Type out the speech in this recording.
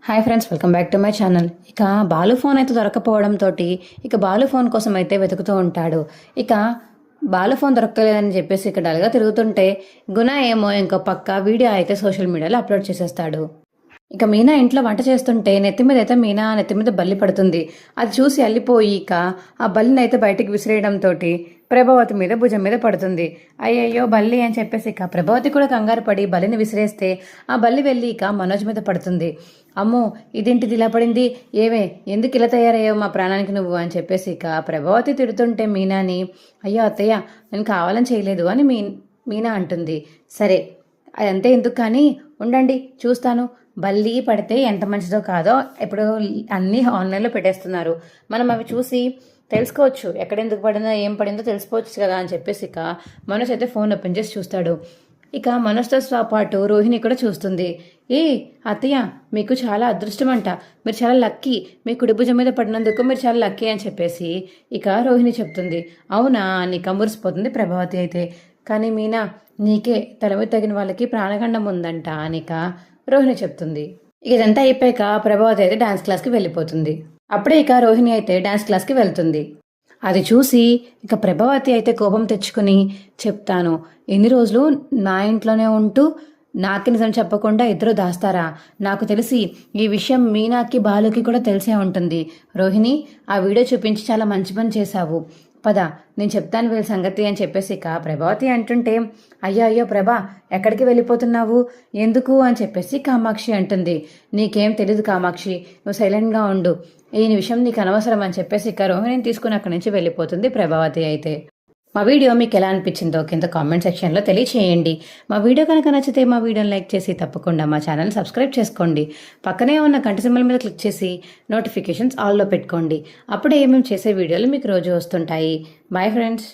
Hi friends, welcome back to my channel. ఇక Balu phone అయితే దొరకపోవడంతో ఇక బాలు ఫోన్ కోసం అయితే వెతుకుతూ ఉంటాడు. ఇక బాలు ఫోన్ దొరకలేదని చెప్పేసి ఇక డల్గా తిరుగుతుంటే గుణ ఏమో ఇంకో పక్క వీడియో అయితే సోషల్ మీడియాలో అప్లోడ్ చేసేస్తాడు. ఇక మీనా ఇంట్లో వంట చేస్తుంటే నెత్తి మీద అయితే మీనా నెత్తి మీద బల్లి పడుతుంది. అది చూసి అల్లిపోయి ఇక ఆ బల్లిని అయితే బయటికి విసిరేయడంతో ప్రభావతి మీద భుజం మీద పడుతుంది. అయ్యయ్యో బల్లి అని చెప్పేసి ఇక ప్రభావతి కూడా కంగారు పడి బల్లిని విసిరేస్తే ఆ బల్లి వెళ్ళి ఇక మనోజ్ మీద పడుతుంది. అమ్మో ఇదేంటిది ఇలా పడింది, ఏమే ఎందుకు ఇలా తయారయ్యావు మా ప్రాణానికి నువ్వు అని చెప్పేసి ఇక ప్రభావతి తిడుతుంటే మీనాని అయ్యో అత్తయ్య నేను కావాలని చేయలేదు అని మీనా అంటుంది. సరే అదంతే ఎందుకు కానీ ఉండండి చూస్తాను, బల్లి పడితే ఎంత మంచిదో కాదో ఇప్పుడు అన్నీ ఆన్లైన్లో పెట్టేస్తున్నారు, మనం అవి చూసి తెలుసుకోవచ్చు ఎక్కడెందుకు పడిందో ఏం పడిందో తెలుసుకోవచ్చు కదా అని చెప్పేసి ఇక మనోజ్ అయితే ఫోన్ ఓపెన్ చేసి చూస్తాడు. ఇక మనోజ్తో పాటు రోహిణి కూడా చూస్తుంది. అత్తయ్య మీకు చాలా అదృష్టం అంట, మీరు చాలా లక్కీ, మీ కుడి భుజం మీద పడినందుకు మీరు చాలా లక్కీ అని చెప్పేసి ఇక రోహిణి చెప్తుంది. అవునా అని మురిసిపోతుంది ప్రభావతి అయితే. కానీ మీనా నీకే తల మీద తగిన వాళ్ళకి ప్రాణగండం ఉందంట అనిక రోహిణి చెప్తుంది. ఇక ఇదంతా అయిపోయాక ప్రభావతి అయితే డాన్స్ క్లాస్కి వెళ్ళిపోతుంది. అప్పుడే ఇక రోహిణి అయితే డాన్స్ క్లాస్కి వెళ్తుంది. అది చూసి ఇక ప్రభావతి అయితే కోపం తెచ్చుకుని చెప్తాను, ఎన్ని రోజులు నా ఇంట్లోనే ఉంటూ నాకి నిజం చెప్పకుండా ఇద్దరు దాస్తారా, నాకు తెలిసి ఈ విషయం మీనాకి బాలుకి కూడా తెలిసే ఉంటుంది. రోహిణి ఆ వీడియో చూపించి చాలా మంచి పని చేశావు, పద నేను చెప్తాను వీళ్ళ సంగతి అని చెప్పేసి ఇక ప్రభావతి అంటుంటే అయ్యో అయ్యో ప్రభా ఎక్కడికి వెళ్ళిపోతున్నావు ఎందుకు అని చెప్పేసి కామాక్షి అంటుంది. నీకేం తెలీదు కామాక్షి, నువ్వు సైలెంట్గా ఉండు, ఈ విషయం నీకు అనవసరం అని చెప్పేసి ఇక రోహిణిని తీసుకుని అక్కడి నుంచి వెళ్ళిపోతుంది ప్రభావతి అయితే. మా వీడియో మీకు ఎలా అనిపించిందో కింద కామెంట్ సెక్షన్లో తెలియచేయండి. మా వీడియో కనుక నచ్చితే మా వీడియోని లైక్ చేసి తప్పకుండా మా ఛానల్ సబ్స్క్రైబ్ చేసుకోండి. పక్కనే ఉన్న గంట సింబల్ మీద క్లిక్ చేసి నోటిఫికేషన్స్ ఆల్లో పెట్టుకోండి. అప్పుడే మేము చేసే వీడియోలు మీకు రోజు వస్తుంటాయి. Bye friends.